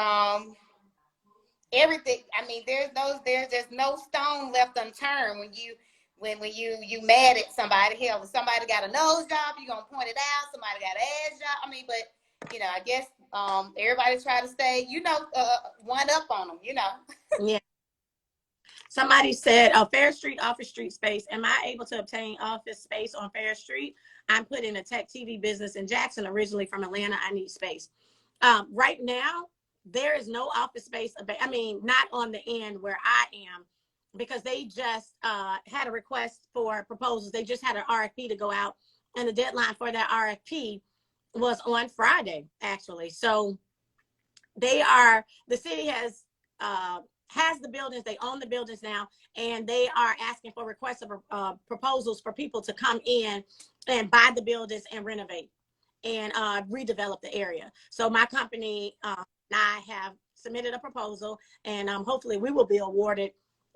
everything. I mean, there's just no stone left unturned when you mad at somebody. Hell, if somebody got a nose job, you're gonna point it out. Somebody got an ass job. I mean, but I guess everybody try to stay, one up on them, Yeah. Somebody said, Fair Street office street space. Am I able to obtain office space on Fair Street? I'm putting a tech TV business in Jackson, originally from Atlanta. I need space. Right now, there is no office space. I mean, not on the end where I am, because they just had a request for proposals. They just had an RFP to go out, and the deadline for that RFP was on Friday, actually. So the city has the buildings. They own the buildings now, and they are asking for requests of proposals for people to come in and buy the buildings and renovate and redevelop the area. So my company and I have submitted a proposal, and hopefully we will be awarded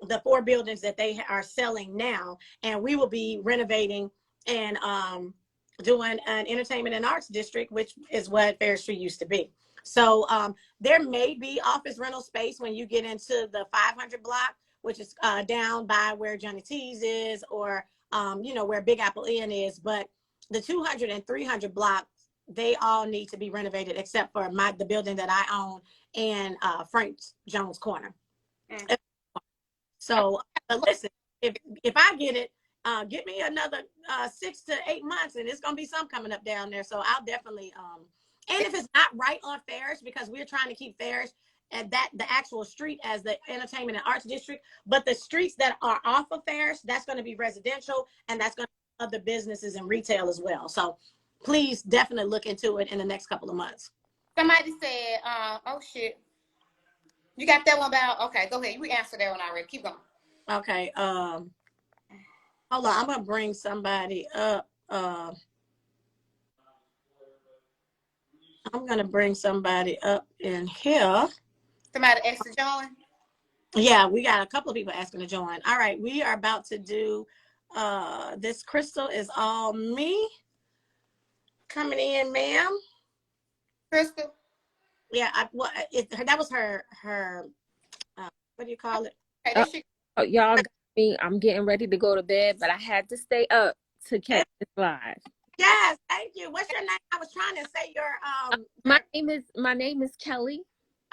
the 4 buildings that they are selling now, and we will be renovating and doing an entertainment and arts district, which is what Fair Street used to be. So there may be office rental space when you get into the 500 block, which is down by where Johnny T's is, or where Big Apple Inn is. But the 200 and 300 blocks, they all need to be renovated, except for the building that I own and Frank Jones Corner. So, but listen, if I get it, give me another 6 to 8 months, and it's gonna be some coming up down there. So I'll definitely and if it's not right on Farish, because we're trying to keep Farish and the actual street as the entertainment and arts district, but the streets that are off of Farish, that's going to be residential, and that's going to be other businesses and retail as well. So please definitely look into it in the next couple of months. Somebody said, oh shit. You got that one about, okay, go ahead. You answered that one already. Keep going. Okay. Hold on. I'm going to bring somebody up. I'm going to bring somebody up in here. Somebody asked to join? Yeah, we got a couple of people asking to join. All right, we are about to do this Crystal is all me coming in, ma'am. Crystal. Yeah, that was her what do you call it? Okay, Uh, this she. y'all got me. I'm getting ready to go to bed, but I had to stay up to catch this live. Yes, thank you. What's your name? I was trying to say My name is Kelly.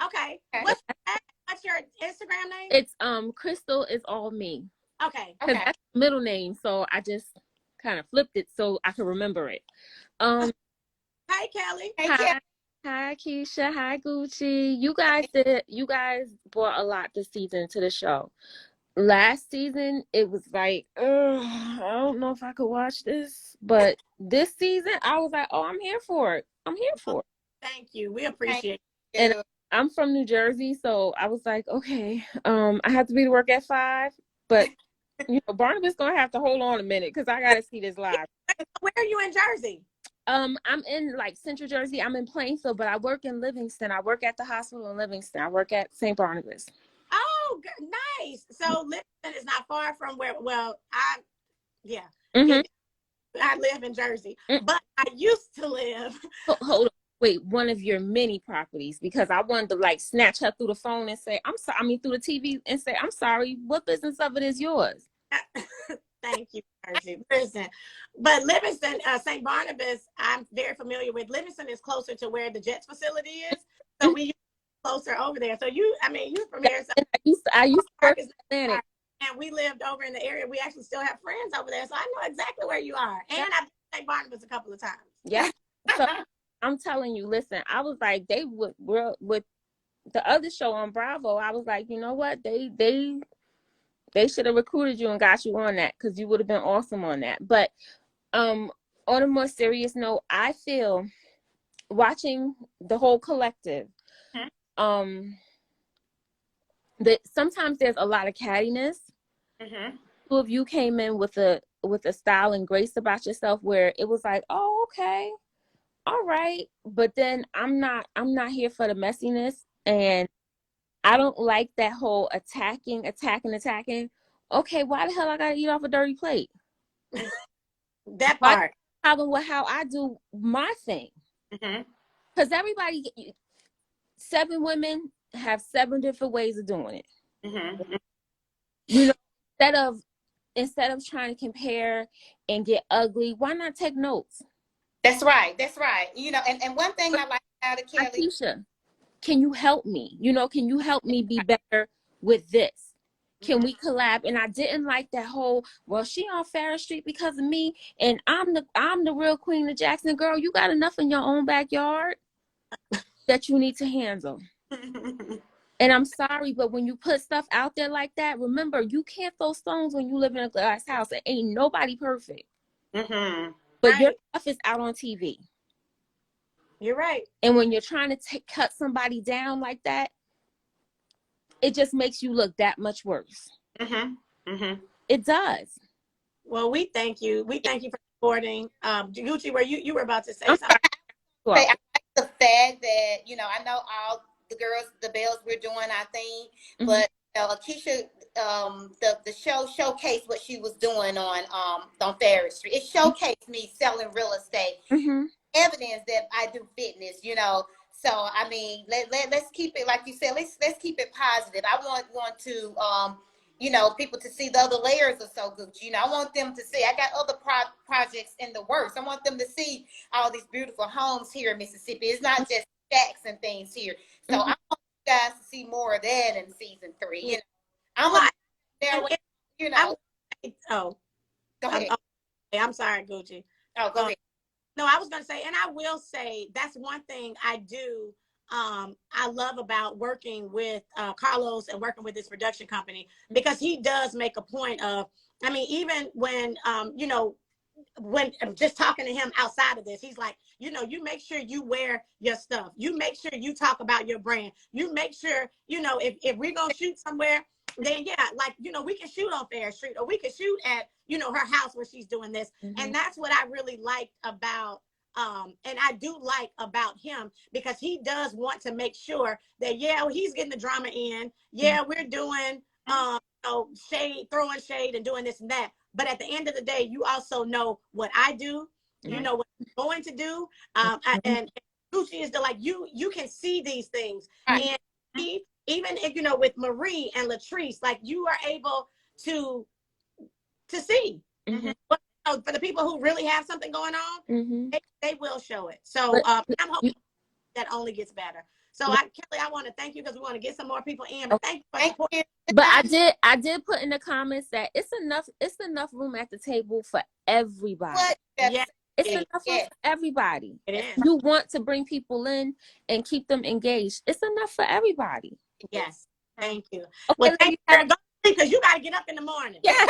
okay. Okay. What's your Instagram name? It's Crystal is all me. Okay. Because Okay. that's the middle name, so I just kind of flipped it so I can remember it. Um Hi, Kelly. Hey, Kim. hi, hi Keisha, hi Gucci. You guys brought a lot this season to the show. Last season it was like, I don't know if I could watch this, but this season I was like, oh, I'm here for it. I'm here for it. Thank you. We Thank appreciate And you. I'm from New Jersey, so I was like, okay, I have to be to work at 5, but Barnabas gonna have to hold on a minute because I gotta see this live. it. Where are you in Jersey? I'm in like Central Jersey. I'm in Plainfield, but I work in Livingston. I work at the hospital in Livingston. I work at St. Barnabas. Oh, nice. So Livingston is not far from where. Well, yeah, Mm-hmm. I live in Jersey, Mm-hmm. but I used to live. Hold on. Wait, one of your many properties, because I wanted to like snatch her through the phone and say, I'm sorry. I mean, through the TV and say, I'm sorry. What business of it is yours? Thank you, Jersey. Listen, but Livingston, St. Barnabas, I'm very familiar with. Livingston is closer to where the Jets facility is, so we closer over there. So you from here. So I used to Park work is in Atlantic. and we lived over in the area. We actually still have friends over there, so I know exactly where you are. And I've been to St. Barnabas a couple of times. Yeah. So I'm telling you, listen, I was like, they were with the other show on Bravo. I was like, you know what? They should have recruited you and got you on that because you would have been awesome on that. But on a more serious note, I feel watching the whole collective, that sometimes there's a lot of cattiness. Mm-hmm. Two of you came in with a style and grace about yourself where it was like, oh, okay, all right. But then I'm not here for the messiness, and I don't like that whole attacking. Okay, why the hell I gotta eat off a dirty plate? That Why part. problem with how I do my thing? Mm-hmm. Because 7 women have 7 different ways of doing it. Mm-hmm. You know, instead of trying to compare and get ugly, why not take notes? That's right. That's right. And one thing I like about it, Kelly. Aikisha, can you help me? Can you help me be better with this? Can we collab? And I didn't like that whole, well, she on Farris Street because of me, and I'm the real queen of Jackson. Girl, you got enough in your own backyard that you need to handle. And I'm sorry, but when you put stuff out there like that, remember, you can't throw stones when you live in a glass house. It ain't nobody perfect. Mm-hmm. But Right. your stuff is out on TV. You're right. And when you're trying to cut somebody down like that, it just makes you look that much worse. Mm-hmm. Mm-hmm. It does. Well, we thank you. We thank you for supporting. Gucci, were you were about to say I'm something? Say, sorry. I like the fact that I know all the girls, the bells, we're doing our thing, but Aikisha, the show showcased what she was doing on Ferris Street. It showcased me selling real estate, evidence that I do fitness. So I mean, let's keep it, like you said. Let's keep it positive. I want to people to see the other layers of SoGucci. I want them to see I got other projects in the works. I want them to see all these beautiful homes here in Mississippi. It's not just shacks and things here. So I want you guys to see more of that in season 3. I'm Well, there. oh, Go ahead. I'm sorry, Gucci. Oh, go ahead. No, I was going to say, and I will say that's one thing I do. I love about working with Carlos and working with this production company, because he does make a point of, I mean, even when, when I'm just talking to him outside of this, he's like, you make sure you wear your stuff. You make sure you talk about your brand. You make sure, if we're going to shoot somewhere, then yeah, like, we can shoot on Fair Street, or we can shoot at, her house where she's doing this. And that's what I really liked about and I do like about him, because he does want to make sure that, yeah, he's getting the drama in. Yeah, we're doing shade, throwing shade and doing this and that. But at the end of the day, you also know what I do. You know what I'm going to do. And Gucci is like, you can see these things. And even if, with Marie and Latrice, like, you are able to see. But, for the people who really have something going on, they will show it. So I'm hoping that only gets better. So Kelly, I want to thank you, because we want to get some more people in. But thank you for supporting. But I did put in the comments that it's enough room at the table for everybody. What? Yes, it's enough room for everybody. It is. You want to bring people in and keep them engaged. It's enough for everybody. Yes. Thank you. Okay, well, thank you, because you got to get up in the morning. Yeah.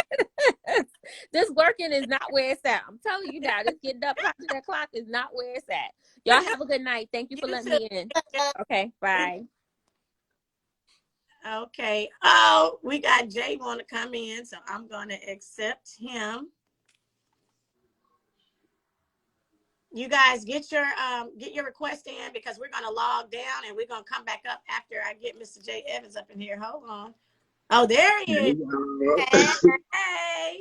This working is not where it's at. I'm telling you now, this getting up after that clock is not where it's at. Y'all have a good night. Thank you for letting me in. Okay, bye. Okay. Oh, we got Jay want to come in, so I'm going to accept him. You guys get your request in, because we're going to log down and we're going to come back up after I get Mr. Jay Evans up in here. Hold on. Oh, there he is. Hey.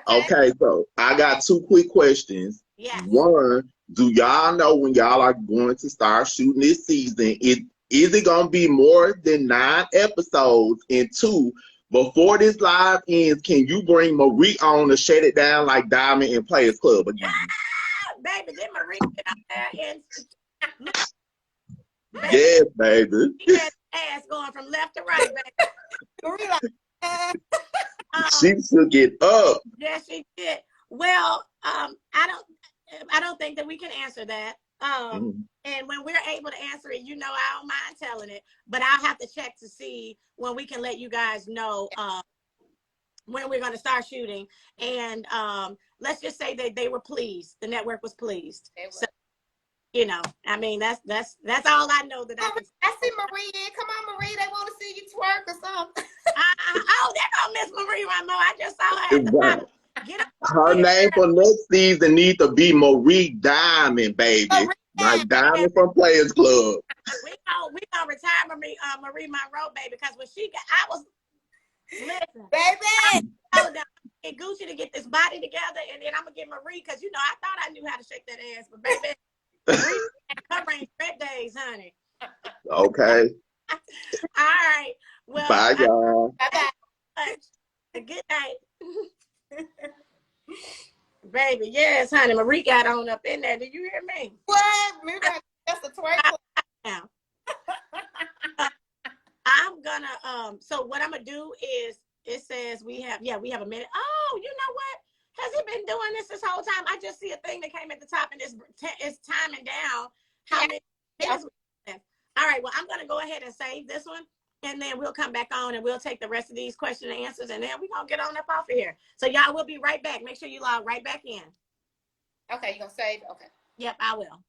Okay, so I got 2 quick questions. Yes. One, do y'all know when y'all are going to start shooting this season? Is it going to be more than 9 episodes? And 2, before this live ends, can you bring Marie on to shut it down like Diamond and Players Club again? Baby, did Marie get up there and yes, baby. She had ass going from left to right, baby. Marie she shook it up. Yes, she did. Well, I don't think that we can answer that. And when we're able to answer it, I don't mind telling it, but I'll have to check to see when we can let you guys know when we're going to start shooting. And let's just say that they were pleased. The network was pleased. So, I mean, that's all I know that I can say. I see Marie in. Come on, Marie. They want to see you twerk or something. Oh, there go Miss Marie Rameau. I just saw her at the bottom. Get up her here. name for next season needs to be Marie Diamond, baby. Like Diamond from Players Club. We gonna retire Marie Monroe, baby, because when I was listen, baby. I was get Gucci to get this body together, and then I'm gonna get Marie, because I thought I knew how to shake that ass, but baby, Marie her ain't red days, honey. Okay. All right. Well, bye, y'all. Bye. Good night. Baby, yes, honey. Marie got on up in there. Did you hear me? What? Maybe that's a twerk. Now, I'm gonna so what I'm gonna do is, it says we have a minute. Oh, you know what? Has he been doing this whole time? I just see a thing that came at the top, and it's timing down how many minutes we have. All right, well, I'm gonna go ahead and save this one, and then we'll come back on and we'll take the rest of these question and answers, and then we're gonna get on up off of here. So y'all will be right back. Make sure you log right back in. Okay, you gonna save? Okay. Yep, I will.